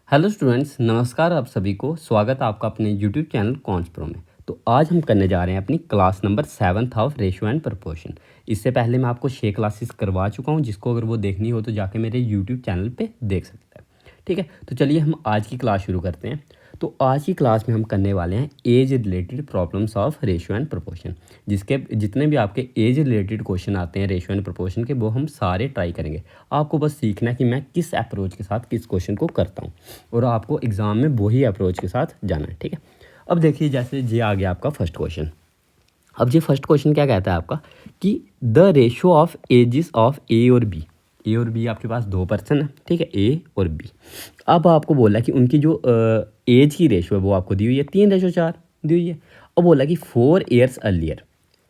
Hello students, नमस्कार। आप सभी को स्वागत है आपका अपने यूट्यूब चैनल कॉन्स प्रो में। तो आज हम करने जा रहे हैं अपनी class number 7th of ratio and proportion. इससे पहले मैं आपको 6 क्लासेस करवा चुका हूं, जिसको अगर वो देखनी हो तो जाके मेरे यूट्यूब चैनल पे देख सकते हैं। ठीक है, तो चलिए हम आज की क्लास शुरू करते हैं। तो आज की क्लास में हम करने वाले हैं age related problems of ratio and proportion. जिसके जितने भी आपके एज रिलेटेड क्वेश्चन आते हैं रेशियो एंड प्रपोर्शन के, वो हम सारे ट्राई करेंगे। आपको बस सीखना है कि मैं किस अप्रोच के साथ किस क्वेश्चन को करता हूँ, और आपको एग्ज़ाम में वही अप्रोच के साथ जाना है। ठीक है, अब देखिए, जैसे ये आ गया आपका फर्स्ट क्वेश्चन। अब ये फर्स्ट क्वेश्चन क्या कहता है आपका कि the ratio of ages of A और बी। ए और बी आपके पास दो पर्सन है, ठीक है, ए और बी। अब आपको बोला कि उनकी जो एज की रेशियो है वो आपको दी हुई है 3:4 दी हुई है। अब बोला कि 4 ईयर्स अर्लियर,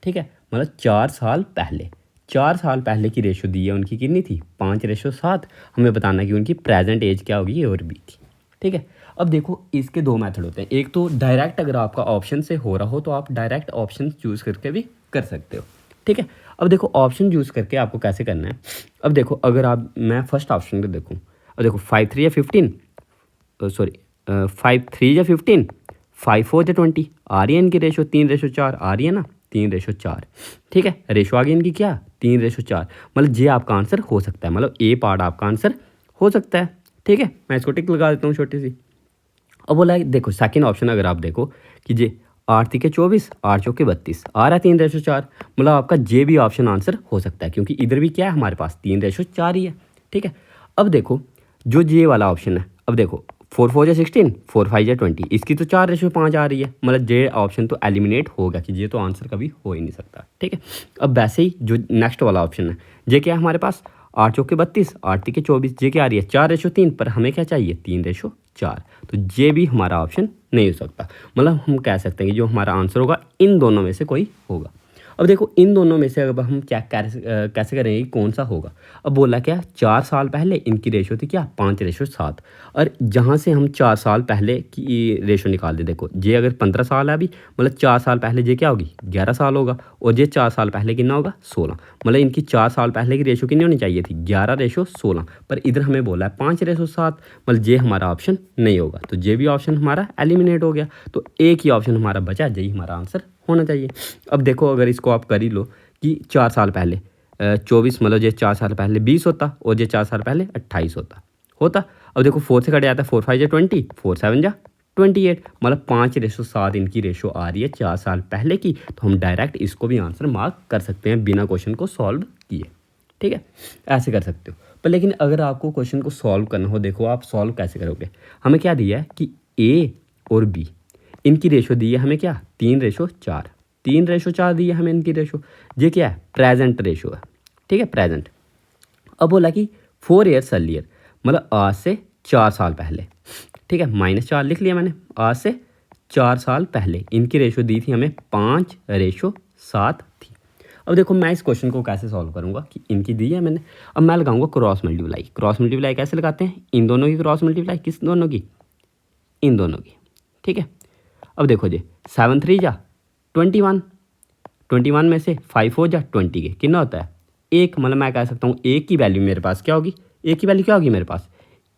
ठीक है, मतलब 4 साल पहले। 4 साल पहले की रेशियो दी है उनकी, कितनी थी? 5:7। हमें बताना कि उनकी प्रेजेंट एज क्या होगी, ए और बी की। ठीक है, अब देखो इसके दो मेथड होते हैं। एक तो डायरेक्ट, अगर आपका ऑप्शन से हो रहा हो तो आप डायरेक्ट ऑप्शन चूज़ करके भी कर सकते हो। ठीक है, अब देखो ऑप्शन चूज़ करके आपको कैसे करना है। अब देखो, अगर आप, मैं फर्स्ट ऑप्शन को देखूँ, अब देखो 5 3 या 15, सॉरी 5 3 या 15, 5 4 या 20 आ रही है इनकी रेशो। 3:4 आ रही है ना, 3:4। ठीक है, रेशो आ गई इनकी क्या, 3:4। मतलब ये आपका आंसर हो सकता है, मतलब ए पार्ट आपका आंसर हो सकता है। ठीक है, मैं इसको टिक लगा देता हूँ छोटी सी। अब बोला है, देखो सेकंड ऑप्शन अगर आप देखो कि जे 8 3 24, 8 4 32 आ रहा है 3:4, मतलब आपका जे भी ऑप्शन आंसर हो सकता है, क्योंकि इधर भी क्या है हमारे पास 3:4 ही है। ठीक है, अब देखो जो जे वाला ऑप्शन है, अब देखो 4 4 या 16, 4 5 या 20, इसकी तो 4:5 आ रही है, मतलब जे ऑप्शन तो एलिमिनेट होगा कि ये तो आंसर कभी हो ही नहीं सकता। ठीक है, अब वैसे ही जो नेक्स्ट वाला ऑप्शन है, जे क्या है हमारे पास 8 4 32, 8 3 24, जे क्या आ रही है 4:3, पर हमें क्या चाहिए 3:4, तो ये भी हमारा ऑप्शन नहीं हो सकता। मतलब हम कह सकते हैं कि जो हमारा आंसर होगा इन दोनों में से कोई होगा। अब देखो इन दोनों में से अब हम क्या कैसे करेंगे कि कौन सा होगा। अब बोला क्या, 4 साल पहले इनकी रेशो थी क्या, 5:7। और जहाँ से हम 4 साल पहले की रेशो निकाल दे, देखो ये अगर 15 साल है अभी, मतलब 4 साल पहले ये क्या होगी, 11 साल होगा, और ये 4 साल पहले कितना होगा, 16। मतलब इनकी 4 साल पहले की रेशो कितनी होनी चाहिए थी, 11:16, पर इधर हमें बोला है 5:7, मतलब ये हमारा ऑप्शन नहीं होगा, तो ये भी ऑप्शन हमारा एलिमिनेट हो गया। तो एक ही ऑप्शन हमारा बचा, यही हमारा आंसर होना चाहिए। अब देखो अगर इसको आप कर ही लो कि 4 साल पहले 24, मतलब ये 4 साल पहले 20 होता, और ये 4 साल पहले 28 होता। अब देखो 4 से कट जाता है, 4 5 या 20, 4 7 या 28, मतलब 5:7 इनकी रेशो आ रही है 4 साल पहले की। तो हम डायरेक्ट इसको भी आंसर मार्क कर सकते हैं बिना क्वेश्चन को सॉल्व किए। ठीक है, ऐसे कर सकते हो। पर लेकिन अगर आपको क्वेश्चन को सॉल्व करना हो, देखो आप सॉल्व कैसे करोगे। हमें क्या दिया है कि ए और बी, इनकी रेशो दी है हमें क्या, 3:4। 3:4 दी है हमें इनकी रेशो। ये क्या है, प्रेजेंट रेशो है। ठीक है, प्रेजेंट। अब बोला कि 4 ईयर्स अर्लियर, मतलब आज से 4 साल पहले। ठीक है, -4 लिख लिया मैंने। आज से 4 साल पहले इनकी रेशो दी थी हमें 5:7 थी। अब देखो मैं इस क्वेश्चन को कैसे सॉल्व करूंगा कि इनकी दी है मैंने। अब मैं लगाऊंगा क्रॉस मल्टीप्लाई। क्रॉस मल्टीप्लाई कैसे लगाते हैं, इन दोनों की क्रॉस मल्टीप्लाई, किस दोनों की, इन दोनों की। ठीक है, अब देखो जी 7 3 जा 21, 21 में से 5 4 जा 20 के कितना होता है, एक। मतलब मैं कह सकता हूँ एक की वैल्यू मेरे पास क्या होगी, एक की वैल्यू क्या होगी मेरे पास,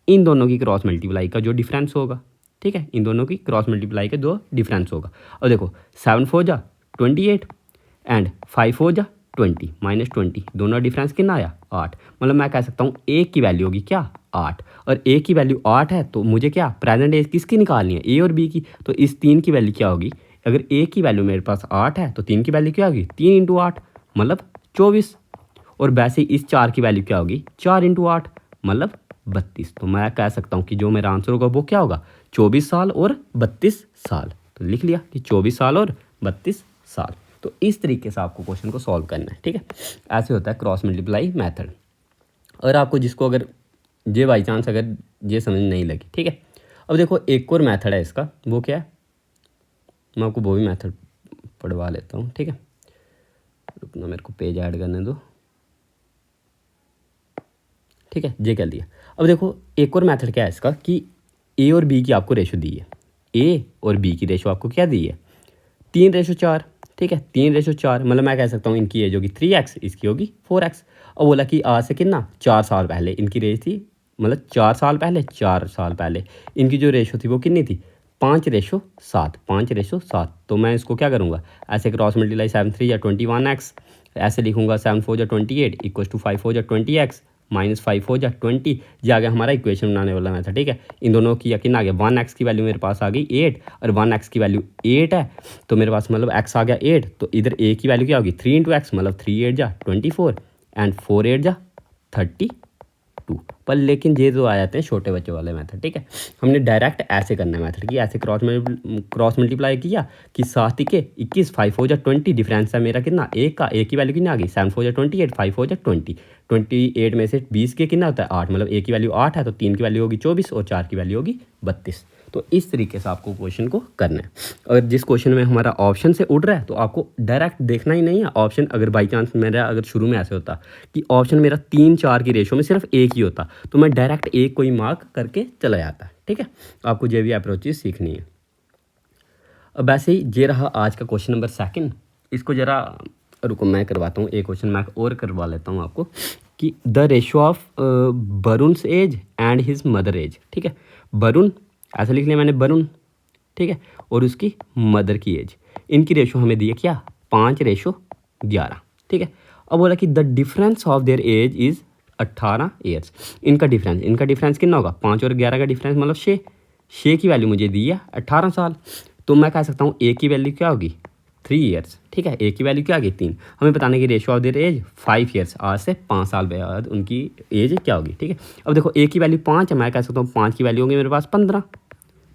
इन दोनों की क्रॉस मल्टीप्लाई का जो डिफरेंस होगा। ठीक है, इन दोनों की क्रॉस मल्टीप्लाई का जो डिफरेंस होगा। और देखो 7 4 जा 28 एंड 5 4 जा 20, -20, दोनों डिफरेंस कितना आया, 8। मतलब मैं कह सकता हूँ एक की वैल्यू होगी क्या, 8, और ए की वैल्यू 8 है, तो मुझे क्या प्रेजेंट एज किसकी निकालनी है, ए और बी की। तो इस 3 की वैल्यू क्या होगी, अगर ए की वैल्यू मेरे पास 8 है तो 3 की वैल्यू क्या होगी, 3 × 8 मतलब 24। और वैसे इस 4 की वैल्यू क्या होगी, 4 × 8 मतलब 32। तो मैं कह सकता हूँ कि जो मेरा आंसर होगा वो क्या होगा, 24 साल और 32 साल। तो लिख लिया कि 24 साल और 32 साल। तो इस तरीके से आपको क्वेश्चन को सॉल्व करना है। ठीक है, ऐसे होता है क्रॉस मल्टीप्लाई मेथड। अगर आपको जिसको अगर ये बाई चांस अगर ये समझ नहीं लगी, ठीक है, अब देखो एक और मेथड है इसका, वो क्या है, मैं आपको वो भी मेथड पढ़वा लेता हूँ। ठीक है, रुकना, मेरे को पेज ऐड करने दो। ठीक है, ये कर दिया। अब देखो एक और मेथड क्या है इसका कि ए और बी की आपको रेशो दी है, ए और बी की रेशो आपको क्या दी है, 3:4। ठीक है, 3:4, मतलब मैं कह सकता हूँ इनकी एज होगी 3x, इसकी होगी 4x। और बोला कि आज से कितना 4 साल पहले इनकी एज थी मतलब 4 साल पहले, 4 साल पहले इनकी जो रेशो थी वो कितनी थी, 5:7, 5:7। तो मैं इसको क्या करूँगा, ऐसे क्रॉस मल्टीप्लाई 7×3 या 21x, ऐसे लिखूँगा 7×4 या 28 इक्वल्स टू 5×4 या 20x माइनस 5×4 या 20। ये आ गया हमारा इक्वेशन बनाने वाला मैथड। ठीक है, इन दोनों की यकीन आ गया। 1x की वैल्यू मेरे पास आ गई 8 और 1x की वैल्यू 8 है, तो मेरे पास मतलब x आ गया 8, तो इधर a की वैल्यू क्या होगी 3 × x, मतलब 3 8 जा 24 एंड 4 8 जा 32। पर लेकिन ये जो आ जाते हैं छोटे बच्चों वाले मेथड। ठीक है, हमने डायरेक्ट ऐसे करना है मेथड की, ऐसे क्रॉस मल्टीप्लाई किया कि 7 के 21, 5×4 जा 20, डिफरेंस है मेरा कितना, एक का, एक की वैल्यू कितना आ गई 7×4 जा 28, 5×4 जा 20, 28 में से 20 के कितना होता है 8, मतलब एक की वैल्यू 8 है, तो 3 की वैल्यू होगी 24 और 4 की वैल्यू होगी 32। तो इस तरीके से आपको क्वेश्चन को करना है। अगर जिस क्वेश्चन में हमारा ऑप्शन से उड़ रहा है तो आपको डायरेक्ट देखना ही नहीं है ऑप्शन। अगर बाई चांस मेरा अगर शुरू में ऐसे होता कि ऑप्शन मेरा 3 4 की रेशो में सिर्फ एक ही होता, तो मैं डायरेक्ट एक को ही मार्क करके चला जाता। ठीक है, आपको ये भी अप्रोचेस सीखनी है। अब ऐसे ही ये रहा आज का क्वेश्चन नंबर 2। इसको ज़रा रुको मैं करवाता हूँ, एक क्वेश्चन मैं और करवा लेता हूँ आपको कि the ratio of Varun's age and his mother age. ठीक है, वरुण ऐसा लिख लिया मैंने, वरुण, ठीक है, और उसकी मदर की एज, इनकी रेशो हमें दी है क्या 5:11। ठीक है, अब बोला कि the difference of their age is 18 years. इनका डिफरेंस कितना होगा, 5 और 11 का डिफरेंस मतलब 6, 6 की वैल्यू मुझे दी है 18 साल। तो मैं कह सकता हूँ ए की वैल्यू क्या होगी 3 ईयर्स। ठीक है, ए की वैल्यू क्या आ गई 3। हमें बताने की ratio of their age 5 years, आज से 5 साल बाद उनकी एज क्या होगी। ठीक है, अब देखो ए की वैल्यू 5 है, मैं कह सकता हूँ 5 की वैल्यू होगी मेरे पास 15,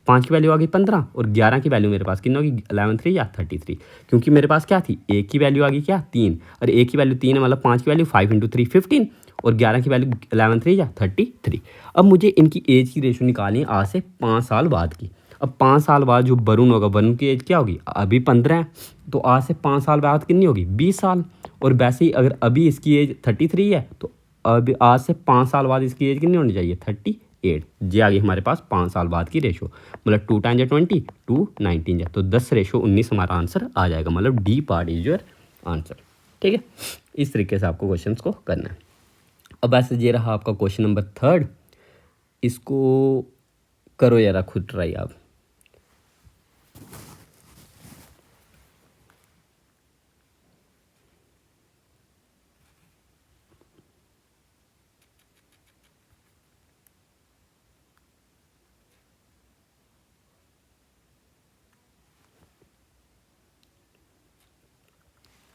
5 की वैल्यू आ गई 15 और 11 की वैल्यू मेरे पास कितना होगी 11 3 या 33, क्योंकि मेरे पास क्या थी ए की वैल्यू आ गई क्या 3 और ए की वैल्यू 3 है, मतलब 5 की वैल्यू 5 × 3 15 और 11 की वैल्यू 11 3 या 33। अब मुझे इनकी एज की रेशो निकालनी है आज से 5 साल बाद की। अब 5 साल बाद जो वरुण होगा, वरुण की एज क्या होगी अभी 15 है, तो आज से 5 साल बाद कितनी होगी 20 साल। और वैसे ही अगर अभी इसकी एज 33 है तो अब आज से 5 साल बाद इसकी एज कितनी होनी चाहिए 38। ये आ गई हमारे पास 5 साल बाद की रेशो, मतलब 2 × 20 2 19 जा, तो 10:19 हमारा आंसर आ जाएगा, मतलब D part is your answer. ठीक है, इस तरीके से आपको क्वेश्चंस को करना है। अब ऐसे ये रहा आपका क्वेश्चन नंबर 3, इसको करो यार खुद ट्राई आप।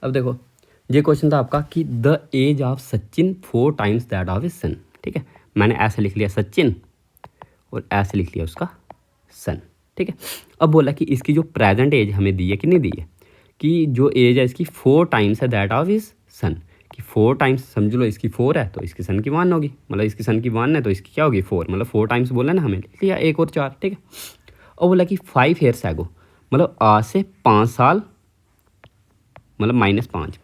अब देखो ये क्वेश्चन था आपका कि the age of Sachin 4 times that of his son. ठीक है, मैंने ऐसे लिख लिया सचिन और ऐसे लिख लिया उसका सन। ठीक है, अब बोला कि इसकी जो प्रेजेंट एज हमें दी है कितनी दी है, कि जो एज है इसकी 4 टाइम्स है दैट ऑफ हिज सन, कि 4 टाइम्स समझ लो इसकी 4 है तो इसकी सन की 1 होगी, मतलब इसकी सन की 1 है तो इसकी क्या होगी 4, मतलब 4 टाइम्स बोला ना हमें, लिख लिया 1 और 4। ठीक है, और बोला कि 5 ईयर्स एगो, मतलब आज से 5 साल, मतलब -5,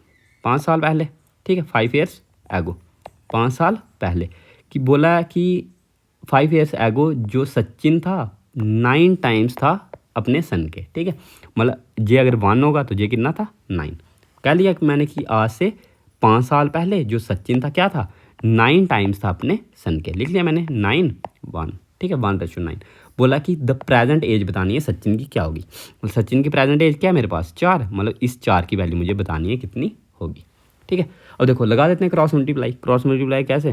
5 साल पहले। ठीक है, 5 ईयर्स एगो, 5 साल पहले, कि बोला कि 5 ईयर्स एगो जो सचिन था 9 टाइम्स था अपने सन के। ठीक है, मतलब जे अगर 1 होगा तो जे कितना था 9, कह लिया कि मैंने कि आज से 5 साल पहले जो सचिन था क्या था 9 टाइम्स था अपने सन के, लिख लिया मैंने 9 1। ठीक है, 1:9। बोला कि द प्रेजेंट एज बतानी है सचिन की क्या होगी, मतलब सचिन की प्रेजेंट एज क्या है मेरे पास 4, मतलब इस 4 की वैल्यू मुझे बतानी है कितनी होगी। ठीक है, अब देखो लगा देते हैं क्रॉस मल्टीप्लाई। क्रॉस मल्टीप्लाई कैसे,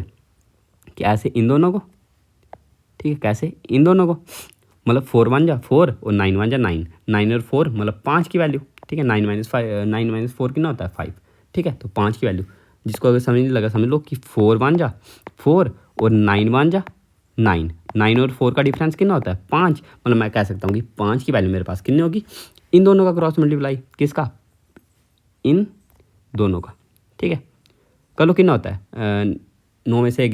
कि ऐसे इन दोनों को, ठीक है, कैसे इन दोनों को, मतलब 4 1 जा 4 और 9 1 जा 9, 9 और 4 मतलब 5 की वैल्यू। ठीक है, 9 - 4 कितना होता है 5। ठीक है, तो 5 की वैल्यू, जिसको अगर समझ नहीं लगा समझ लो कि 4 1 जा 4 और 9 1 जा 9, 9 और 4 का डिफरेंस कितना होता है 5, मतलब मैं कह सकता हूँ कि 5 की वैल्यू मेरे पास कितनी होगी, इन दोनों का क्रॉस मल्टीप्लाई, किसका, इन दोनों का। ठीक है, कलो कितना होता है 9 में से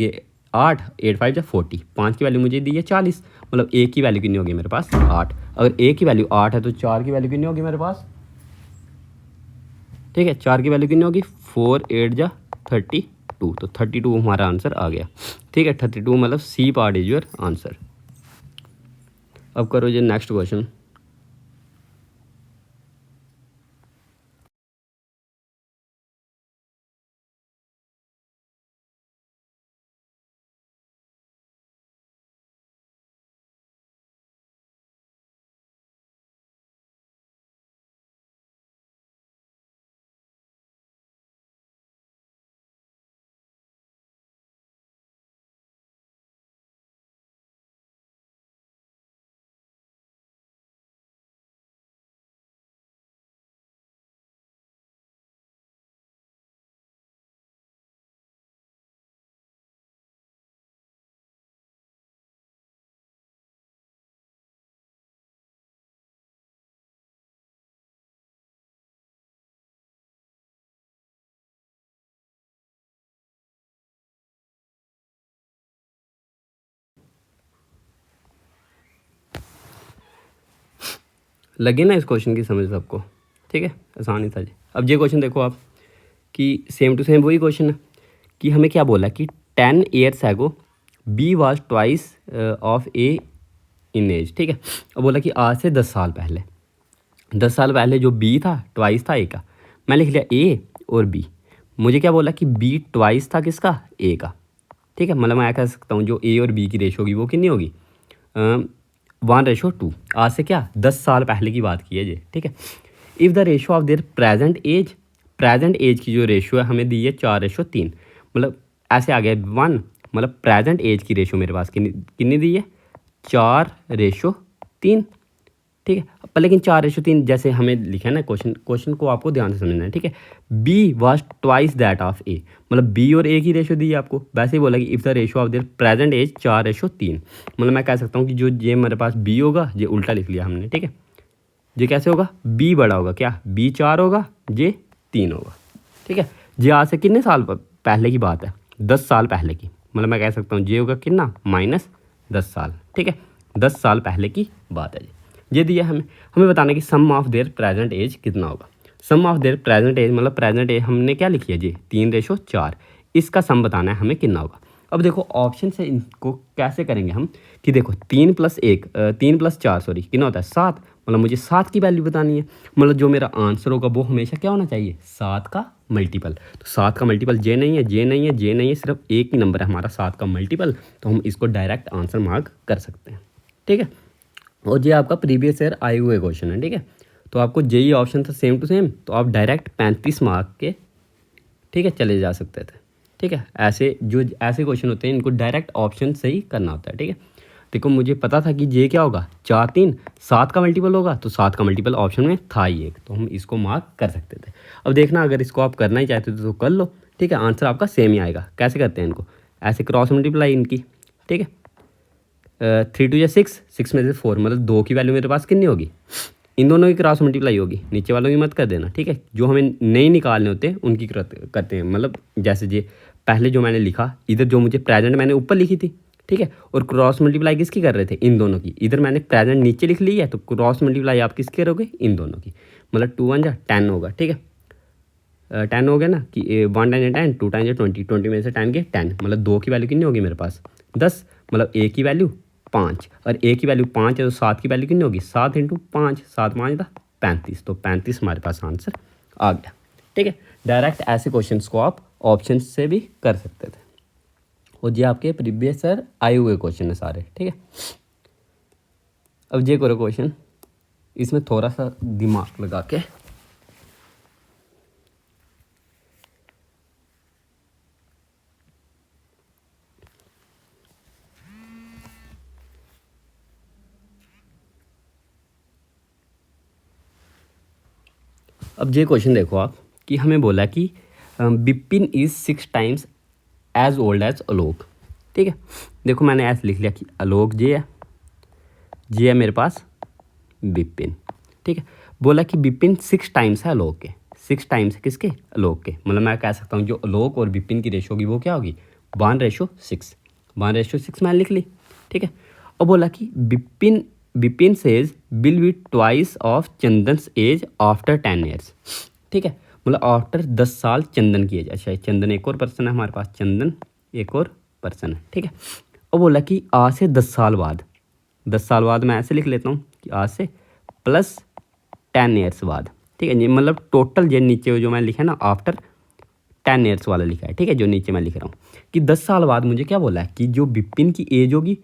8, 8 5 जा 40, 5 की वैल्यू मुझे दी है 40, मतलब ए की वैल्यू कितनी होगी मेरे पास 8। अगर ए की वैल्यू 8 है तो 4 की वैल्यू कितनी होगी मेरे पास, ठीक है, 4 की वैल्यू कितनी होगी 4 8 जा 32, तो 32 हमारा आंसर आ गया। ठीक है, 32 मतलब C part is your answer. अब करो जो नेक्स्ट क्वेश्चन। लगे ना इस क्वेश्चन की समझ सबको? ठीक है, आसान ही था जी। अब ये क्वेश्चन देखो आप कि सेम टू सेम वही क्वेश्चन है कि हमें क्या बोला कि 10 years ago B was twice of A in age. ठीक है, अब बोला कि आज से 10 साल पहले, 10 साल पहले जो बी था ट्वाइस था ए का, मैं लिख लिया ए और बी। मुझे क्या बोला कि बी ट्वाइस था किसका? ए का। ठीक है, मतलब मैं कह सकता हूँ जो ए और बी की रेशो होगी वो कितनी होगी? 1:2। आज से क्या 10 साल पहले की बात की है जी। ठीक है, if the ratio of their present age की जो रेशो है हमें दी है 4:3, मतलब ऐसे आ गया 1, मतलब प्रेजेंट एज की रेशो मेरे पास कितनी दी है? 4:3। ठीक है, पर लेकिन 4:3 जैसे हमें लिखा है ना, क्वेश्चन को आपको ध्यान से समझना है। ठीक है, B was twice that of A, मतलब बी और ए की रेशो दी है आपको। वैसे ही बोला कि if the ratio of their present age 4:3, मतलब मैं कह सकता हूँ कि जो ये मेरे पास बी होगा, ये उल्टा लिख लिया हमने। ठीक है, ये कैसे होगा? बी बड़ा होगा क्या? बी 4 होगा, ये 3 होगा। ठीक है, ये आज से कितने साल पहले की बात है? 10 साल पहले की, मतलब मैं कह सकता हूँ ये होगा कितना? -10 साल। ठीक है, 10 साल पहले की बात है ये दिया हमें बताना कि सम ऑफ देयर प्रेजेंट एज कितना होगा। सम ऑफ देयर प्रेजेंट एज मतलब प्रेजेंट एज हमने क्या लिखी है जी? 3:4। इसका सम बताना है हमें कितना होगा। अब देखो ऑप्शन से इनको कैसे करेंगे हम कि देखो 3 + 4 सॉरी कितना होता है? 7, मतलब मुझे 7 की वैल्यू बतानी है। मतलब जो मेरा आंसर होगा वो हमेशा क्या होना चाहिए? 7 का मल्टीपल। तो 7 का मल्टीपल जे नहीं है, जे नहीं है, जे नहीं है, सिर्फ एक ही नंबर है हमारा 7 का मल्टीपल, तो हम इसको डायरेक्ट आंसर मार्क कर सकते हैं। ठीक है, और ये आपका प्रीवियस ईयर आए हुए क्वेश्चन है। ठीक है, तो आपको जेई ऑप्शन था सेम टू सेम, तो आप डायरेक्ट 35 मार्क के ठीक है चले जा सकते थे। ठीक है, ऐसे क्वेश्चन होते हैं इनको डायरेक्ट ऑप्शन से ही करना होता है। ठीक है, देखो मुझे पता था कि जे क्या होगा? 4 3 7 का मल्टीपल होगा, तो 7 का मल्टीपल ऑप्शन में था ही एक, तो हम इसको मार्क कर सकते थे। अब देखना अगर इसको आप करना ही चाहते थे तो कर लो। ठीक है, आंसर आपका सेम ही आएगा। कैसे करते हैं इनको? ऐसे क्रॉस मल्टीप्लाई इनकी। ठीक है, 3 2 6, 6 में से 4, मतलब 2 की वैल्यू मेरे पास कितनी होगी? इन दोनों की क्रॉस मल्टीप्लाई होगी, नीचे वालों की मत कर देना। ठीक है, जो हमें नहीं निकालने होते उनकी करते हैं। मतलब जैसे ये पहले जो मैंने लिखा, इधर जो मुझे प्रेजेंट मैंने ऊपर लिखी थी। ठीक है, और क्रॉस मल्टीप्लाई किसकी कर रहे थे? इन दोनों की। इधर मैंने प्रेजेंट नीचे लिख ली है, तो क्रॉस मल्टीप्लाई आप किसकी करोगे? इन दोनों की। मतलब 2 1 10 होगा। ठीक है, 10 हो गया ना कि 1 टाइम 10, 2 टाइम 20, 20 में से 10 के 10, मतलब 2 की वैल्यू कितनी होगी मेरे पास? 10, मतलब ए की वैल्यू 5, और ए की वैल्यू 5 है तो 7 की वैल्यू कितनी होगी? 7 × 5, 7 5 35, तो 35 हमारे पास आंसर आ गया। ठीक है, डायरेक्ट ऐसे क्वेश्चंस को आप ऑप्शन से भी कर सकते थे, और ये आपके प्रीवियस ईयर आए हुए क्वेश्चन है सारे। ठीक है, अब ये करो क्वेश्चन, इसमें थोड़ा सा दिमाग लगा के। अब ये क्वेश्चन देखो आप कि हमें बोला कि Bipin is 6 times as old as Alok. ठीक है, देखो मैंने ऐसे लिख लिया कि आलोक जे है मेरे पास बिपिन। ठीक है, बोला कि बिपिन 6 टाइम्स है आलोक के। 6 टाइम्स है किसके? आलोक के। मतलब मैं कह सकता हूँ जो आलोक और बिपिन की रेशो होगी वो क्या होगी? 1:6। 1:6 मैंने लिख ली। ठीक है, और बोला कि Bipin says will be twice of Chandan's age after 10 years. ठीक है, मतलब आफ्टर 10 साल चंदन की एज। अच्छा, चंदन एक और पर्सन है हमारे पास, चंदन एक और पर्सन है। ठीक है, और बोला कि आज से 10 साल बाद, 10 साल बाद मैं ऐसे लिख लेता हूँ कि आज से प्लस 10 ईयर्स बाद। ठीक है, ये मतलब टोटल ये नीचे जो मैं लिखा है ना आफ्टर 10 ईयर्स वाला लिखा है। ठीक है, जो नीचे मैं लिख रहा हूँ कि 10 साल बाद मुझे क्या बोला है कि जो बिपिन की एज होगी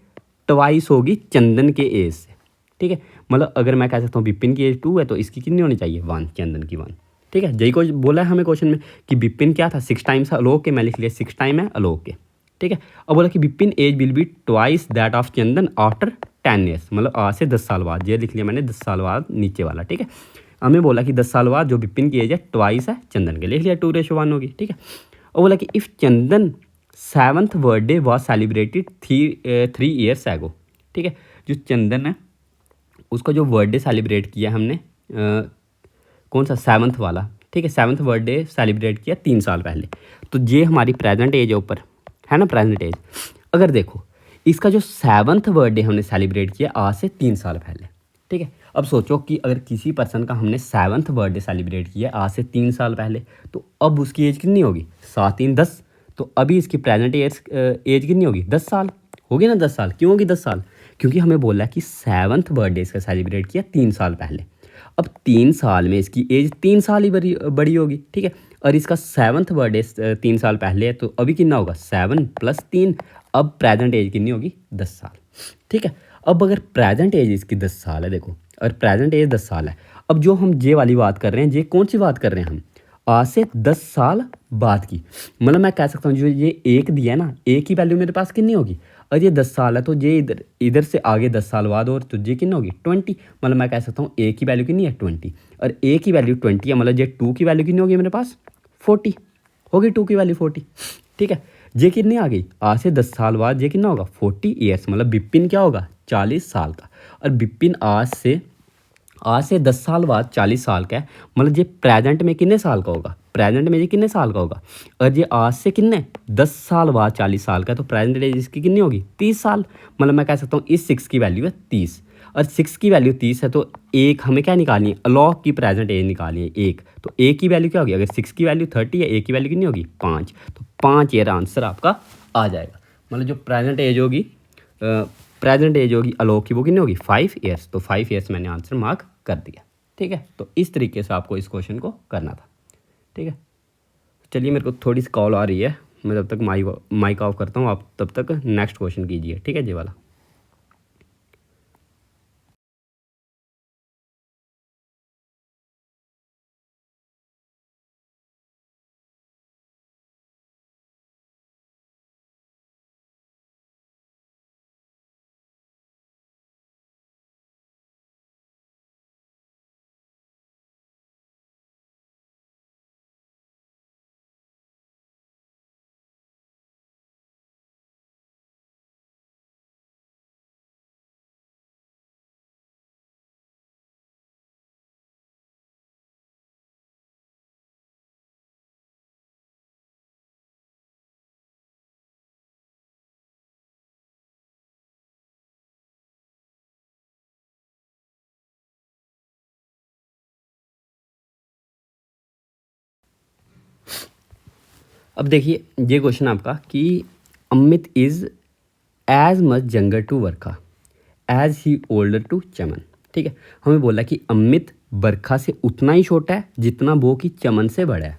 ट्वाइस होगी चंदन के एज से। ठीक है, मतलब अगर मैं कह सकता हूँ बिपिन की एज 2 है तो इसकी कितनी होनी चाहिए? 1, चंदन की 1। ठीक है, यही को बोला है हमें क्वेश्चन में कि बिपिन क्या था? 6 टाइम्स आलोक के, मैं लिख लिया 6 टाइम है आलोक के। ठीक है, अब बोला कि Bipin age will be twice that of Chandan after 10 years, मतलब आज से 10 साल बाद। ये लिख लिया मैंने 10 साल बाद नीचे वाला। ठीक है, हमें बोला कि 10 साल बाद जो बिपिन की एज है ट्वाइस है चंदन के, लिख लिया 2:1 होगी। ठीक है, और बोला कि if Chandan 7th birthday was celebrated 3 years ago. ठीक है, जो चंदन है उसका जो बर्थडे सेलिब्रेट किया हमने कौन सा? 7th वाला। ठीक है, 7th बर्थडे सेलिब्रेट किया 3 साल पहले, तो ये हमारी प्रेजेंट एज है ऊपर, है ना प्रेजेंट एज। अगर देखो इसका जो 7th बर्थडे हमने सेलिब्रेट किया आज से 3 साल पहले। ठीक है, अब सोचो कि अगर किसी पर्सन का हमने 7th बर्थडे सेलिब्रेट किया आज से 3 साल पहले, तो अब उसकी एज कितनी होगी? 7 3 10। तो अभी इसकी प्रेजेंट एज कितनी होगी? 10 साल होगी ना। 10 साल क्यों होगी 10 साल? क्योंकि हमें बोला है कि 7th बर्थडे इसका सेलिब्रेट किया 3 साल पहले। अब 3 साल में इसकी एज 3 साल ही बड़ी बड़ी होगी, ठीक है। और इसका 7th बर्थडे 3 साल पहले है, तो अभी कितना होगा? 7 + 3। अब प्रेजेंट एज कितनी होगी? 10 साल, ठीक है। अब अगर प्रेजेंट एज इसकी 10 साल है, देखो, और प्रेजेंट एज 10 साल है। अब जो हम जे वाली बात कर रहे हैं, जे कौन सी बात कर रहे हैं हम? आज से 10 साल बाद की। मतलब मैं कह सकता हूँ जो ये एक दिया है ना, एक की वैल्यू मेरे पास कितनी होगी? और ये 10 साल है, तो ये इधर इधर से आगे 10 साल बाद और, तो ये कितनी होगी? 20। मतलब मैं कह सकता हूँ ए की वैल्यू कितनी है? 20। और ए की वैल्यू 20 है, मतलब ये 2 की वैल्यू कितनी होगी मेरे पास? 40 होगी। 2 की वैल्यू 40, ठीक है। ये कितनी आ गई? आज से 10 साल बाद ये कितना होगा? 40 ईयर्स। मतलब बिपिन क्या होगा? 40 साल का। और बिपिन आज से 10 साल बाद 40 साल का है। मतलब ये प्रेजेंट में कितने साल का होगा? प्रेजेंट में ये कितने साल का होगा? और ये आज से कितने 10 साल बाद 40 साल का है, तो प्रेजेंट एज इसकी कितनी होगी? 30 साल। मतलब मैं कह सकता हूँ इस 6 की वैल्यू है 30। और 6 की वैल्यू 30 है, तो एक हमें क्या निकालनी है? अलॉग की प्रेजेंट एज निकालनी है एक। तो ए की वैल्यू क्या होगी? अगर 6 की वैल्यू 30 है, ए की वैल्यू कितनी होगी? 5। तो 5 ईयर आंसर आपका आ जाएगा। मतलब जो प्रेजेंट एज होगी आलोक की, वो कितनी होगी? 5 ईयर्स। तो 5 ईयर्स मैंने आंसर मार्क कर दिया, ठीक है। तो इस तरीके से आपको इस क्वेश्चन को करना था, ठीक है। चलिए, मेरे को थोड़ी सी कॉल आ रही है, मैं तब तक माइक ऑफ करता हूँ, आप तब तक नेक्स्ट क्वेश्चन कीजिए, ठीक है जी वाला। अब देखिए ये क्वेश्चन आपका कि Amit is as much younger to Varkha as he older to Chaman, ठीक है। हमें बोला कि अमित बरखा से उतना ही छोटा है जितना वो कि चमन से बड़ा है,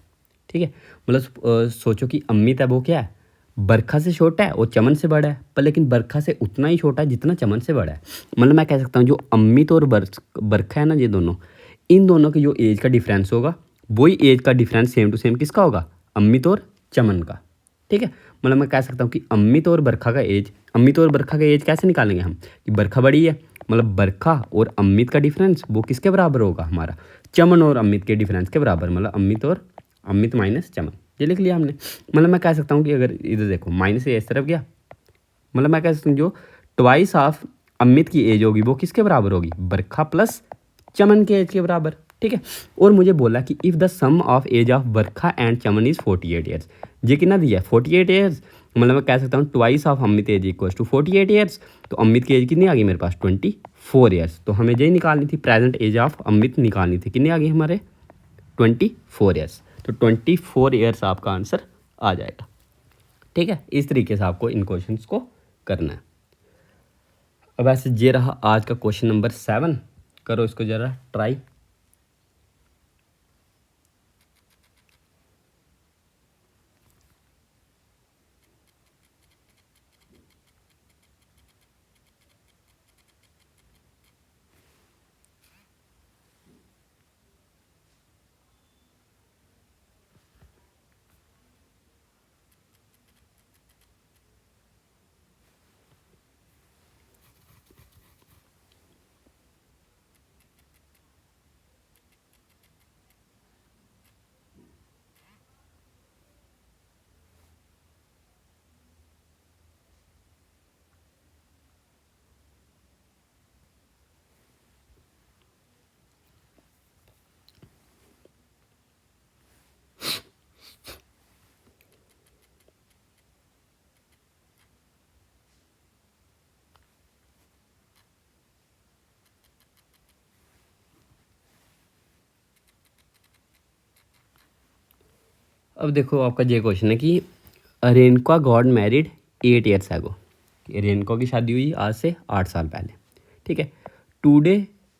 ठीक है। मतलब सोचो कि अमित है, वो क्या है? बरखा से छोटा है और चमन से बड़ा है, पर लेकिन बरखा से उतना ही छोटा है जितना चमन से बड़ा है। मतलब मैं कह सकता हूँ जो अमित और बरखा है ना, ये दोनों, इन दोनों के जो एज का डिफरेंस होगा, वही एज का डिफरेंस सेम टू सेम किसका होगा? अमित और चमन का, ठीक है। मतलब मैं कह सकता हूँ कि अमित और बरखा का एज कैसे निकालेंगे हम? कि बरखा बड़ी है, मतलब बरखा और अमित का डिफरेंस वो किसके बराबर होगा? हमारा चमन और अमित के डिफरेंस के बराबर। मतलब अमित माइनस चमन, ये लिख लिया हमने। मतलब मैं कह सकता हूँ कि अगर इधर देखो माइनस से इस तरफ गया, मतलब मैं कह सकता हूँ जो ट्वाइस ऑफ अमित की एज होगी वो किसके बराबर होगी? बरखा प्लस चमन के एज के बराबर, ठीक है। और मुझे बोला कि if the sum of age of Barkha and Chaman is 48 years, ये कितना दिया है? 48 ईयर्स। मतलब मैं कह सकता हूँ twice of Amit age equal to 48 years. तो अमित की एज कितनी आ गई मेरे पास? 24 ईयर्स। तो हमें यही निकालनी थी, प्रेजेंट एज ऑफ अमित निकालनी थी। कितनी आ गई हमारे? 24 ईयर्स। तो 24 ईयर्स आपका आंसर आ जाएगा, ठीक है। इस तरीके से आपको इन क्वेश्चंस को करना है। अब ऐसे ये रहा आज का क्वेश्चन नंबर 7, करो इसको ज़रा ट्राई। अब देखो आपका ये क्वेश्चन है कि Renuka got married 8 years ago. Renuka की शादी हुई आज से 8 साल पहले, ठीक है। Today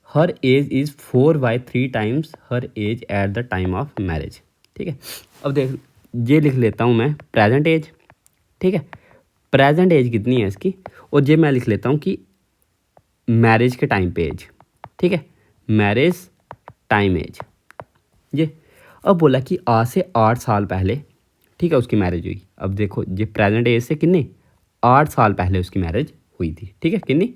her age is 4/3 her age at the time of marriage, ठीक है। अब देख ये लिख लेता हूँ मैं प्रेजेंट एज, ठीक है। प्रेजेंट एज कितनी है इसकी, और ये मैं लिख लेता हूँ कि मैरिज के टाइम पे एज, ठीक है। मैरिज टाइम एज ये। अब बोला कि आज से 8 साल पहले, ठीक है, उसकी मैरिज हुई। अब देखो ये प्रेजेंट एज से कितनी 8 साल पहले उसकी मैरिज हुई थी, ठीक है। कितनी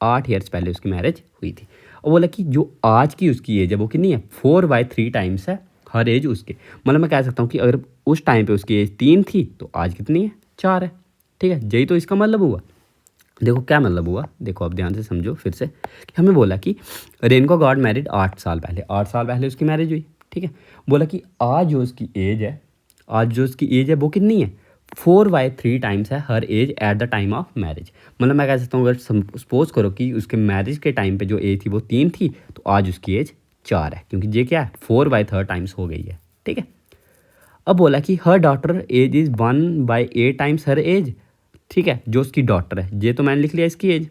8 ईयर्स पहले उसकी मैरिज हुई थी। और बोला कि जो आज की उसकी एज है वो कितनी है 4/3 है हर एज उसके। मतलब मैं कह सकता हूँ कि अगर उस टाइम पे उसकी एज 3 थी तो आज कितनी है 4 है, ठीक है। यही तो इसका मतलब हुआ। देखो क्या मतलब हुआ, देखो अब ध्यान से समझो फिर से कि हमें बोला कि रेणुका गॉट मैरिड 8 साल पहले, 8 साल पहले उसकी मैरिज हुई, ठीक है। बोला कि आज जो उसकी एज है, आज जो उसकी एज है वो कितनी है 4/3 है her age at the time of marriage. मतलब मैं कह सकता हूँ अगर सपोज करो कि उसके मैरिज के टाइम पे जो एज थी वो 3 थी तो आज उसकी एज 4 है, क्योंकि ये क्या है 4/3 हो गई है, ठीक है। अब बोला कि her daughter age is 1/8 her age, ठीक है। जो उसकी डॉटर है ये तो मैंने लिख लिया इसकी एज,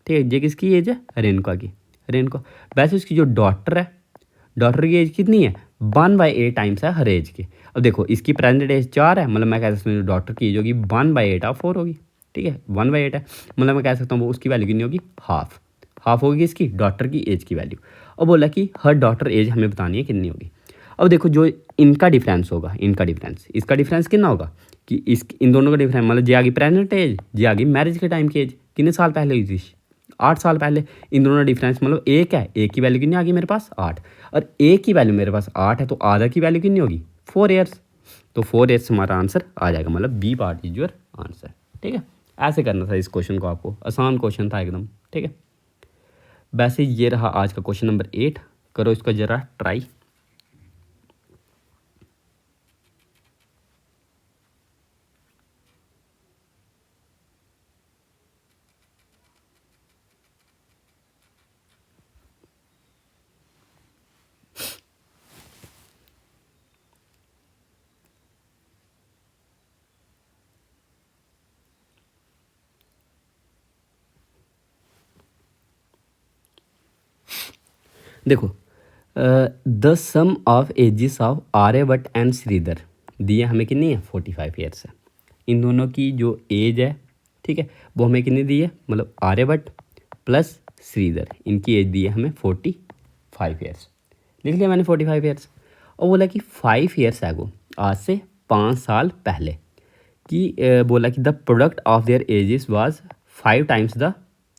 ठीक है। ये किसकी एज है रेणुका की, रेणुका। वैसे उसकी जो डॉटर है, डॉटर की एज कितनी है 1/8 है हर एज की। अब देखो इसकी प्रेजेंट एज 4 है, मतलब मैं कह सकता हूँ डॉटर की एज होगी 1/8 होगी, ठीक है। 1/8 है, मतलब मैं कह सकता हूँ वो उसकी वैल्यू कितनी होगी हाफ, हाफ होगी इसकी डॉटर की एज की वैल्यू। अब बोला कि हर डॉटर एज हमें बतानी है कितनी होगी। अब देखो जो इनका डिफरेंस होगा, इनका डिफरेंस, इसका डिफरेंस कितना होगा कि इस इन दोनों का डिफरेंस, मतलब जे आ गई प्रेजेंट एज, जे आ गई मैरिज के टाइम की एज, कितने साल पहले हुई थी 8 साल पहले। इन दोनों का डिफरेंस मतलब एक है, एक की वैल्यू कितनी आ गई मेरे पास 8, और एक की वैल्यू मेरे पास 8 है तो आधा की वैल्यू कितनी होगी 4 ईयर्स। तो 4 ईयर्स हमारा आंसर आ जाएगा, मतलब B part is your answer, ठीक है। ऐसे करना था इस क्वेश्चन को आपको, आसान क्वेश्चन था एकदम, ठीक है। वैसे ये रहा आज का क्वेश्चन नंबर 8, करो इसको ज़रा ट्राई। देखो the sum of ages of Aryabhatta and Shridhar दिए हमें कितनी है 45 ईयर्स है। इन दोनों की जो एज है, ठीक है, वो हमें कितनी दी है, मतलब आर्यभट्ट प्लस श्रीधर इनकी एज दी है हमें 45 ईयर्स। लिख लिया मैंने 45 ईयर्स। और बोला कि 5 ईयर्स एगो, आज से 5 साल पहले कि बोला कि the product of their ages was 5 times the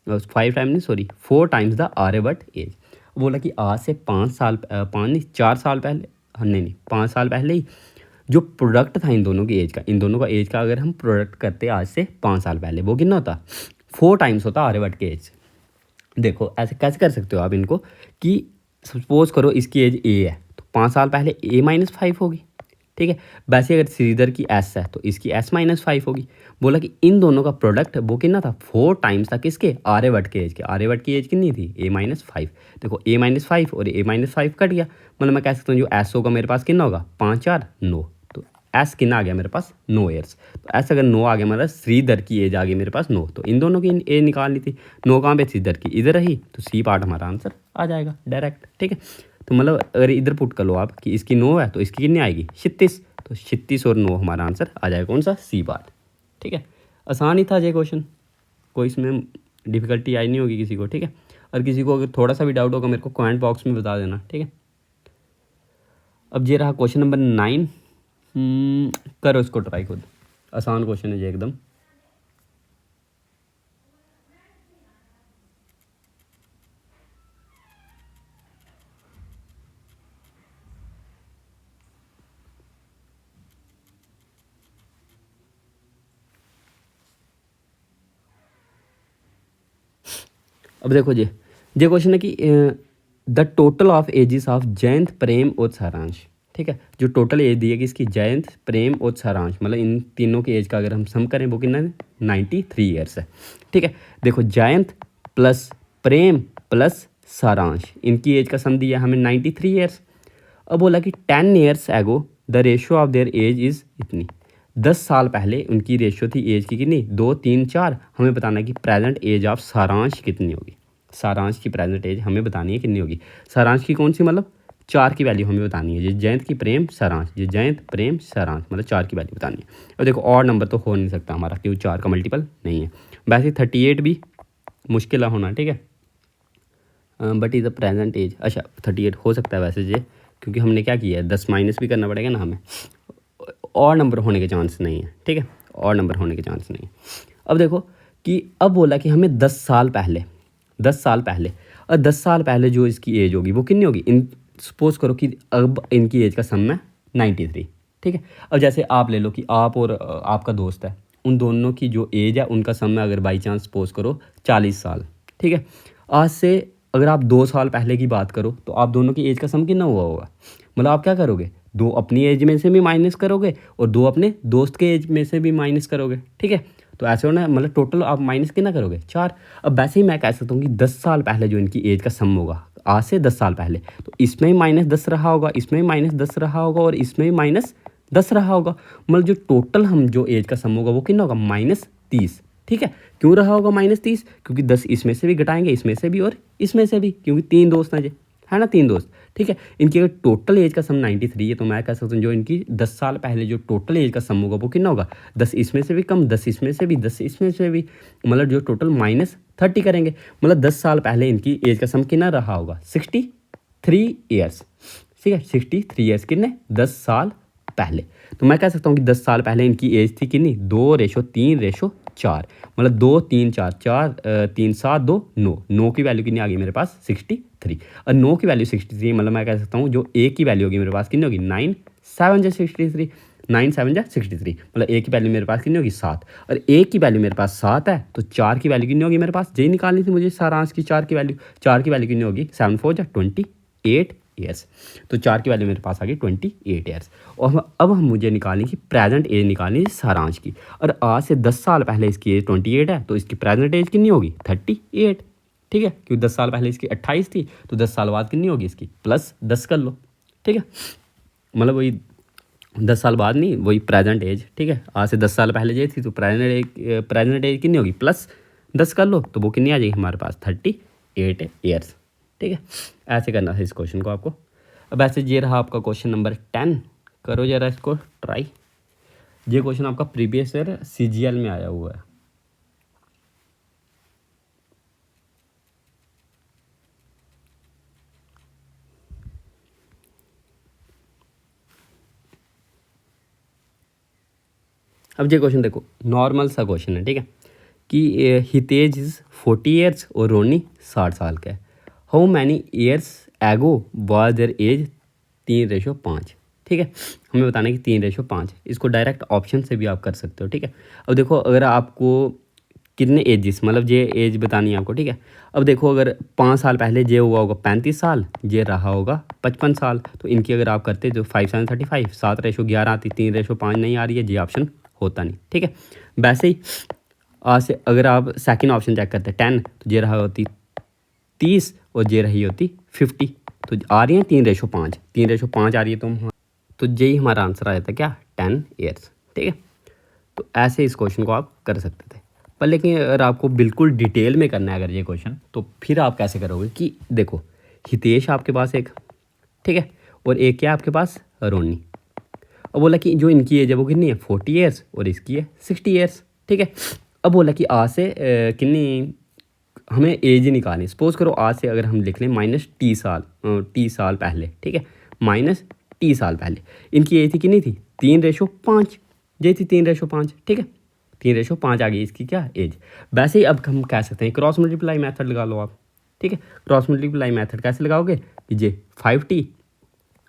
5 time नहीं sorry 4 times the Aryabhatta age. बोला कि आज से 5 साल 5 नहीं 4 साल पहले, हाँ, नहीं 5 साल पहले ही जो प्रोडक्ट था इन दोनों की एज का, इन दोनों का एज का अगर हम प्रोडक्ट करते आज से 5 साल पहले, वो कितना होता 4 टाइम्स होता आर्यभट्ट के एज। देखो ऐसे कैसे कर सकते हो आप इनको कि सपोज करो इसकी एज ए है तो 5 साल पहले A-5 होगी, ठीक है। वैसे अगर श्रीधर की एस है तो इसकी S-5 होगी। बोला कि इन दोनों का प्रोडक्ट वो कितना था 4 टाइम्स था किसके आर्यभट्ट के एज के। आर्यभट्ट की एज कितनी थी A-5। देखो A-5 और A-5 कट गया, मतलब मैं कह सकता हूँ जो एस होगा मेरे पास कितना होगा 5 4 9, तो एस कितना आ गया मेरे पास 9 ईयर्स। तो एस अगर 9 आ गया मतलब श्रीधर की एज आ गई मेरे पास 9, तो इन दोनों की एज निकालनी थी। 9 कहाँ पे श्रीधर की इधर रही, तो सी पार्ट हमारा आंसर आ जाएगा डायरेक्ट, ठीक है। तो मतलब अगर इधर पुट कर लो आप कि इसकी 9 है तो इसकी कितनी आएगी 36, तो 36 और 9 हमारा आंसर आ जाएगा कौन सा सी पार्ट, ठीक है। आसान ही था ये क्वेश्चन, कोई इसमें डिफिकल्टी आई नहीं होगी किसी को, ठीक है। और किसी को अगर थोड़ा सा भी डाउट होगा मेरे को कमेंट बॉक्स में बता देना, ठीक है। अब ये रहा क्वेश्चन नंबर 9, करो इसको ट्राई खुद, आसान क्वेश्चन है ये एकदम। अब देखो ये क्वेश्चन है कि the total of ages of Jayant Prem और सारांश, ठीक है। जो टोटल एज दी है कि इसकी जयंत प्रेम और सारांश, मतलब इन तीनों की एज का अगर हम सम करें वो कितना है 93 ईयर्स है, ठीक है। देखो जयंत प्लस प्रेम प्लस सारांश इनकी एज का सम दिया हमें 93 ईयर्स। अब बोला कि 10 years ago the ratio of their age is इतनी। 10 साल पहले उनकी रेशियो थी एज की कितनी, 2 3 4। हमें बताना है कि प्रेजेंट एज ऑफ सारांश कितनी होगी। सारांश की प्रेजेंट एज हमें बतानी है कितनी होगी। सारांश की कौन सी, मतलब 4 की वैल्यू हमें बतानी है। ये जयंत की प्रेम सारांश, ये जयंत प्रेम सारांश, मतलब 4 की वैल्यू बतानी है। और देखो और नंबर तो हो नहीं सकता हमारा, क्योंकि 4 का मल्टीपल नहीं है। वैसे 38 भी मुश्किल होना, ठीक है, but is the present age. अच्छा 38 हो सकता है वैसे ये, क्योंकि हमने क्या किया है, 10 माइनस भी करना पड़ेगा ना हमें। और नंबर होने के चांस नहीं है, ठीक है, और नंबर होने के चांस नहीं है। अब देखो कि अब बोला कि हमें 10 साल पहले, 10 साल पहले, और 10 साल पहले जो इसकी एज होगी वो कितनी होगी। इन सपोज करो कि अब इनकी एज का सम है 93, ठीक है। अब जैसे आप ले लो कि आप और आपका दोस्त है, उन दोनों की जो एज है उनका सम है अगर बाई चांस सपोज करो 40 साल, ठीक है। आज से अगर आप 2 साल पहले की बात करो तो आप दोनों की एज का सम कितना हुआ होगा। मतलब आप क्या करोगे, 2 अपनी एज में से भी माइनस करोगे और 2 अपने दोस्त के एज में से भी माइनस करोगे, ठीक है। तो ऐसे होना, मतलब टोटल आप माइनस कितना करोगे, 4। अब वैसे ही मैं कह सकता हूँ कि 10 साल पहले जो इनकी एज का सम होगा, आज से 10 साल पहले, तो इसमें -10 रहा होगा, इसमें -10 रहा होगा और इसमें -10 रहा होगा। मतलब जो टोटल हम जो एज का सम होगा वो कितना होगा, -30, ठीक है। क्यों रहा होगा -30, क्योंकि 10 इसमें से भी घटाएंगे, इसमें से भी और इसमें से भी, क्योंकि 3 दोस्त हैं, है ना, 3 दोस्त, ठीक है। इनकी अगर टोटल एज का सम 93 है तो मैं कह सकता हूँ जो इनकी 10 साल पहले जो टोटल एज का सम होगा वो कितना होगा, 10 इसमें से भी कम, 10 इसमें से भी, 10 इसमें से भी, मतलब जो टोटल -30 करेंगे। मतलब 10 साल पहले इनकी एज का सम कितना रहा होगा, 63 ईयर्स, ठीक है। 63 ईयर्स कितने, 10 साल पहले। तो मैं कह सकता हूँ कि 10 साल पहले इनकी एज थी कितनी, 2:3:4, मतलब 2 3 4 4 3 7 2 9, 9 की वैल्यू कितनी आ गई मेरे पास, 63। और 9 की वैल्यू 63, मतलब मैं कह सकता हूँ जो एक की वैल्यू होगी मेरे पास कितनी होगी, 9 7 जा 63, 9 7 जा 63, मतलब एक की वैल्यू मेरे पास कितनी होगी, 7। और एक की वैल्यू मेरे पास 7 है तो 4 की वैल्यू कितनी होगी मेरे पास, यही निकालनी थी मुझे सारांश की। 4 की वैल्यू, 4 की वैल्यू कितनी होगी, 7 4 जा 28 ईयर्स। तो 4 की वैल्यू मेरे पास आ गई 28 ईयर्स। और अब हम मुझे निकालनी की प्रेजेंट एज निकालनी है सारांश की। और आज से 10 साल पहले इसकी एज 28 है तो इसकी प्रेजेंट एज कितनी होगी, 38, ठीक है। क्योंकि 10 साल पहले इसकी 28 थी तो 10 साल बाद कितनी होगी इसकी, +10 कर लो, ठीक है। मतलब वही 10 साल बाद नहीं, वही प्रेजेंट एज, ठीक है। आज से 10 साल पहले ये थी तो प्रेजेंट एज कितनी होगी, +10 कर लो तो वो कितनी आ जाएगी हमारे पास, 38 ईयर्स, ठीक है। ऐसे करना है इस क्वेश्चन को आपको। अब ऐसे ये रहा आपका क्वेश्चन नंबर 10, करो जरा इसको ट्राई। ये क्वेश्चन आपका प्रीवियस ईयर CGL में आया हुआ है। अब ये क्वेश्चन देखो, नॉर्मल सा क्वेश्चन है, ठीक है, कि हितेज इज़ 40 ईयर्स और रोनी 60 साल का है। How many years ago was their age 3:5, ठीक है। हमें बताना है कि 3:5। इसको डायरेक्ट ऑप्शन से भी आप कर सकते हो, ठीक है। अब देखो अगर आपको कितने एजिस, मतलब ये एज बतानी है आपको, ठीक है। अब देखो अगर 5 साल पहले ये हुआ होगा 35 साल, ये रहा होगा 55 साल, तो इनकी अगर आप करते तो 5 7 35, 7:11 आती, 3:5 नहीं आ रही है, ये ऑप्शन होता नहीं, ठीक है। वैसे ही आज से अगर आप सेकंड ऑप्शन चेक करते 10, तो ये रहा होती 30 और ये रही होती 50, तो आ रही है 3:5, 3:5 आ रही है तो यही हमारा आंसर आ जाता है क्या, 10 ईयर्स, ठीक है। तो ऐसे इस क्वेश्चन को आप कर सकते थे। पर लेकिन अगर आपको बिल्कुल डिटेल में करना है अगर ये क्वेश्चन, तो फिर आप कैसे करोगे कि देखो हितेश आपके पास एक, ठीक है, और एक क्या आपके पास, रोनी। अब बोला कि जो इनकी एज है वो कितनी है, 40 ईयर्स और इसकी है 60 ईयर्स, ठीक है। अब बोला कि आज से कितनी हमें एज ही निकालनी। सपोज करो आज से अगर हम लिख लें -T साल, T साल पहले, ठीक है, -T साल पहले इनकी एज थी कितनी थी, 3:5, ये थी 3:5, ठीक है। 3:5 आ गई इसकी क्या एज। वैसे ही अब हम कह सकते हैं क्रॉस मल्टीप्लाई मेथड लगा लो आप, ठीक है। क्रॉस मल्टीप्लाई मेथड कैसे लगाओगे कि जे 5T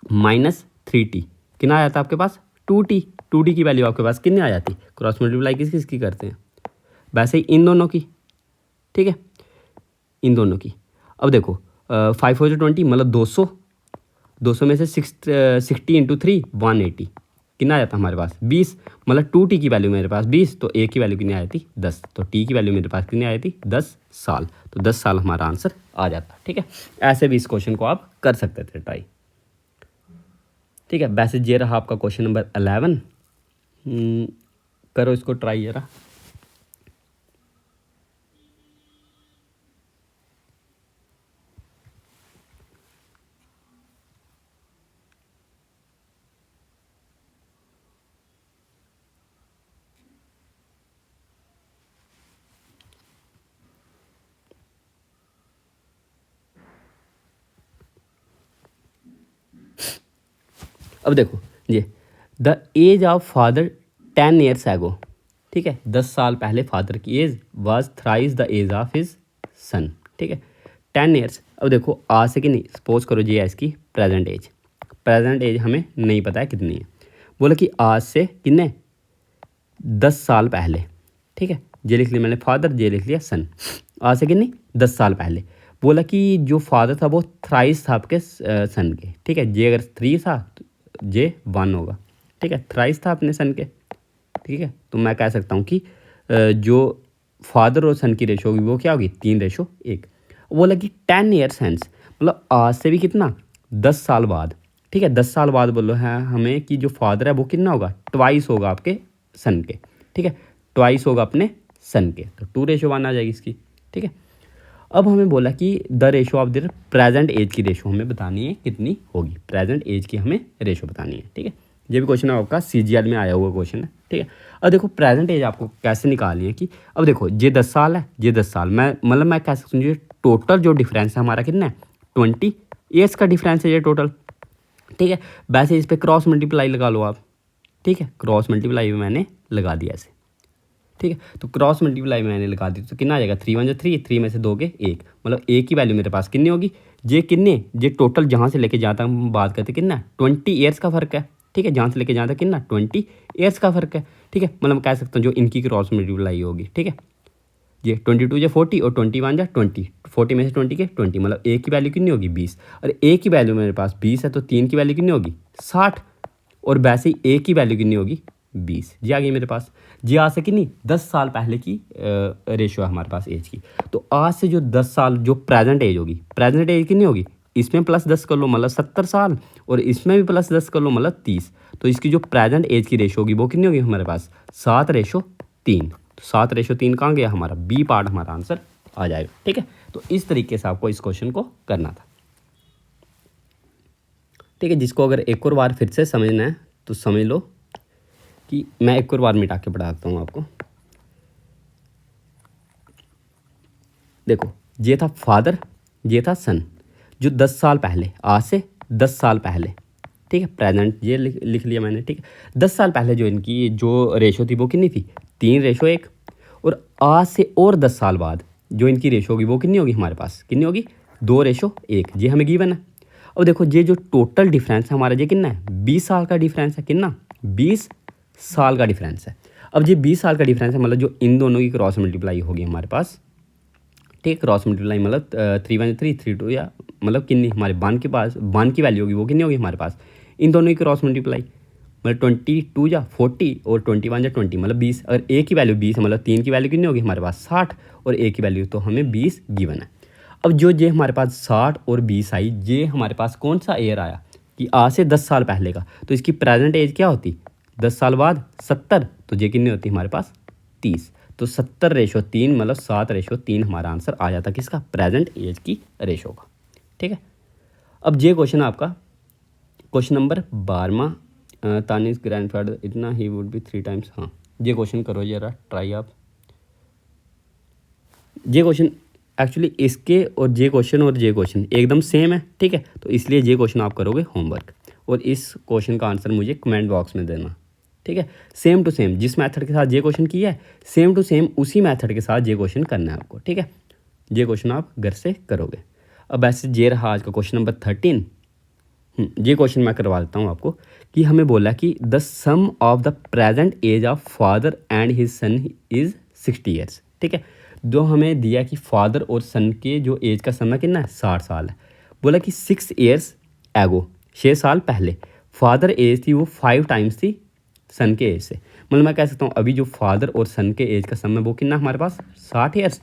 -3T कितना आ जाता है आपके पास, 2T की वैल्यू आपके पास कितनी आ जाती, क्रॉस मल्टीप्लाई किस किस की करते हैं, वैसे ही इन दोनों की, ठीक है, इन दोनों की। अब देखो 5 4 20, मतलब 200 में से 60 × 3 180 कितना आ जाता हमारे पास, 20, मतलब 2T की वैल्यू मेरे पास 20, तो ए की वैल्यू कितनी आ जाती, 10, तो T की वैल्यू मेरे पास कितनी आ जाती, 10 साल, तो 10 साल हमारा आंसर आ जाता, ठीक है। ऐसे भी इस क्वेश्चन को आप कर सकते थे ट्राई, ठीक है, वैसे ये रहा आपका क्वेश्चन नंबर 11। करो इसको ट्राई जरा। अब देखो ये the age of father 10 years ago, ठीक है, 10 साल पहले फादर की age was thrice the age of his son, ठीक है, 10 ईयर्स। अब देखो आज से कि नहीं, सपोज करो जी है इसकी प्रेजेंट एज। प्रेजेंट एज हमें नहीं पता है कितनी है। बोला कि आज से कितने 10 साल पहले, ठीक है, ये लिख लिया मैंने फादर, ये लिख लिया सन। आज से कितनी 10 साल पहले। बोला कि जो फादर था वो थ्राइस था आपके सन के, ठीक है, जे अगर 3 था तो जे 1 होगा, ठीक है, थ्राइस था अपने सन के, ठीक है। तो मैं कह सकता हूँ कि जो फादर और सन की रेशो होगी वो क्या होगी 3:1। वो लगी 10 ईयर्स हैंस, मतलब आज से भी कितना 10 साल बाद, ठीक है, 10 साल बाद बोलो है हमें कि जो फादर है वो कितना होगा ट्वाइस होगा आपके सन के, ठीक है, ट्वाइस होगा अपने सन के, तो 2:1 आ जाएगी इसकी, ठीक है। अब हमें बोला कि the ratio of the present age की रेशो हमें बतानी है कितनी होगी, प्रेजेंट एज की हमें रेशो बतानी है, ठीक है। ये भी क्वेश्चन आपका CGL में आया हुआ क्वेश्चन है, ठीक है। अब देखो प्रेजेंट एज आपको कैसे निकालनी है कि अब देखो ये 10 साल है, ये 10 साल, मैं कह सकता हूँ टोटल जो डिफरेंस है हमारा कितना है 20 ईयर्स का डिफरेंस है ये टोटल, ठीक है। वैसे इस पर क्रॉस मल्टीप्लाई लगा लो आप, ठीक है, क्रॉस मल्टीप्लाई मैंने लगा दिया ऐसे, ठीक है। तो क्रॉस मल्टीप्लाई मैंने लगा दी तो कितना आ जाएगा 3 1 3, 3 में से 2 गए 1, मतलब एक की वैल्यू मेरे पास कितनी होगी, ये कितने ये टोटल जहाँ से लेके जहाँ तक हम बात करते कितना 20 ईयर्स का फ़र्क है, ठीक है, जहाँ से लेके जहाँ तक कितना 20 ईयर्स का फ़र्क है, ठीक है। मतलब कह सकता हूँ जो इनकी क्रॉस मल्टीप्लाई होगी, ठीक है, ये 22 या 40 और 21 या 20, 40 में से 20 के 20, मतलब एक की वैल्यू कितनी होगी 20, और एक की वैल्यू मेरे पास 20 है तो 3 की वैल्यू कितनी होगी 60, और वैसे ही एक की वैल्यू कितनी होगी 20, जी आ गई मेरे पास। जी आज से कितनी 10 साल पहले की रेशियो है हमारे पास एज की। तो आज से जो 10 साल जो प्रेजेंट एज होगी, प्रेजेंट एज कितनी होगी, इसमें प्लस 10 कर लो मतलब 70 साल, और इसमें भी प्लस 10 कर लो मतलब 30, तो इसकी जो प्रेजेंट एज की रेशो होगी वो कितनी होगी हमारे पास 7:3। तो 7:3 कहाँ गया हमारा, बी पार्ट हमारा आंसर आ जाएगा, ठीक है। तो इस तरीके से आपको इस क्वेश्चन को करना था, ठीक है। जिसको अगर एक और बार फिर से समझना है तो समझ लो कि मैं एक और बार मिटा के पढ़ाता हूँ आपको। देखो ये था फादर, ये था सन, जो 10 साल पहले, आज से 10 साल पहले, ठीक है, प्रेजेंट ये लिख लिया मैंने, ठीक है। 10 साल पहले जो इनकी जो रेशो थी वो कितनी थी 3:1, और आज से और 10 साल बाद जो इनकी रेशो होगी वो कितनी होगी हमारे पास, कितनी होगी 2:1, ये हमें गिवन है। अब देखो ये जो टोटल डिफरेंस है हमारा ये कितना है 20 साल का डिफरेंस है, कितना 20 साल का डिफरेंस है। अब ये 20 साल का डिफरेंस है, मतलब जो इन दोनों की क्रॉस मल्टीप्लाई होगी हमारे पास, ठीक है, क्रॉस मल्टीप्लाई मतलब 3 1 3 3 2, या मतलब कितनी हमारे 1 के पास 1 की वैल्यू होगी वो कितनी होगी हमारे पास इन दोनों की क्रॉस मल्टीप्लाई, मतलब 22 या 40 और 21 या 20, मतलब 20, अगर एक की वैल्यू 20 है मतलब 3 की वैल्यू कितनी होगी हमारे पास 60, और एक की वैल्यू तो हमें 20 गिवन है। अब जो ये हमारे पास 60 और 20 आई, ये हमारे पास कौन सा ईयर आया कि आज से 10 साल पहले का, तो इसकी प्रेजेंट एज क्या होती 10 साल बाद 70, तो ये कितनी होती हमारे पास 30, तो 70:3 मतलब 7:3 हमारा आंसर आ जाता किसका प्रेजेंट एज की रेशो का, ठीक है। अब ये क्वेश्चन आपका क्वेश्चन नंबर 12, तानिस ग्रैंडफादर इतना ही वुड बी 3 टाइम्स, हाँ ये क्वेश्चन करो जरा ट्राई आप। ये क्वेश्चन एक्चुअली इसके और ये क्वेश्चन एकदम सेम है, ठीक है, तो इसलिए ये क्वेश्चन आप करोगे होमवर्क, और इस क्वेश्चन का आंसर मुझे कमेंट बॉक्स में देना, ठीक है। सेम टू सेम जिस मेथड के साथ ये क्वेश्चन किया है सेम टू सेम उसी मेथड के साथ ये क्वेश्चन करना है आपको, ठीक है। ये क्वेश्चन आप घर से करोगे। अब ऐसे ये रहा आज का क्वेश्चन नंबर 13। ये क्वेश्चन मैं करवा देता हूँ आपको कि हमें बोला कि the sum of the present age of father and his son is 60 years, ठीक है। जो हमें दिया कि फादर और सन के जो एज का समय कितना है 60 साल है। बोला कि 6 ईयर्स एगो, 6 साल पहले फादर एज थी वो 5 टाइम्स थी सन के एज से, मतलब मैं कह सकता हूँ अभी जो फादर और सन के एज का समय वो कितना हमारे पास 60 ईयर्स,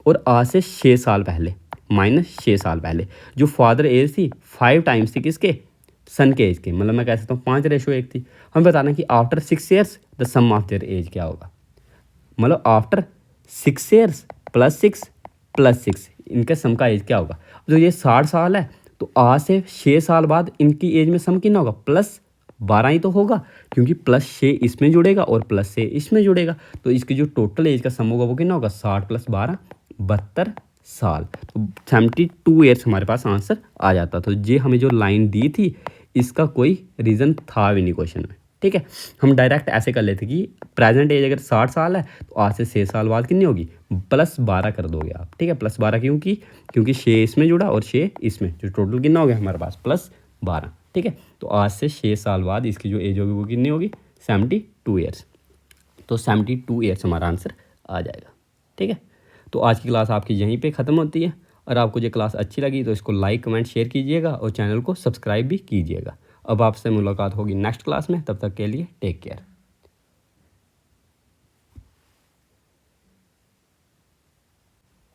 और आज से 6 साल पहले माइनस 6 साल पहले जो फादर एज थी 5 टाइम्स थी किसके सन के एज के, मतलब मैं कह सकता हूँ 5:1 थी। हमें बताना है कि after 6 years the sum of their age क्या होगा, मतलब आफ्टर 6 ईयर्स +6 इनके सम का एज क्या होगा। तो ये 60 साल है, तो आज से 6 साल बाद इनकी एज में सम कितना होगा, +12 ही तो होगा, क्योंकि +6 इसमें जुड़ेगा और +6 इसमें जुड़ेगा। तो इसकी जो टोटल एज का सम होगा वो कितना होगा, 60 + 12 72 साल। तो 72 ईयर्स हमारे पास आंसर आ जाता। तो ये हमें जो लाइन दी थी इसका कोई रीज़न था भी नहीं क्वेश्चन में, ठीक है। हम डायरेक्ट ऐसे कर लेते कि प्रेजेंट एज अगर 60 साल है तो आज से 6 साल बाद कितनी होगी, +12 कर दोगे आप, ठीक है। +12 क्योंकि 6 इसमें जुड़ा और 6 इसमें, जो टोटल कितना हो गया हमारे पास +12, ठीक है। तो आज से 6 साल बाद इसकी जो एज होगी वो कितनी होगी, 72 ईयर्स। तो 72 ईयर्स हमारा आंसर आ जाएगा, ठीक है। तो आज की क्लास आपकी यहीं पे ख़त्म होती है। और आपको ये क्लास अच्छी लगी तो इसको लाइक कमेंट शेयर कीजिएगा और चैनल को सब्सक्राइब भी कीजिएगा। अब आपसे मुलाकात होगी नेक्स्ट क्लास में, तब तक के लिए टेक केयर।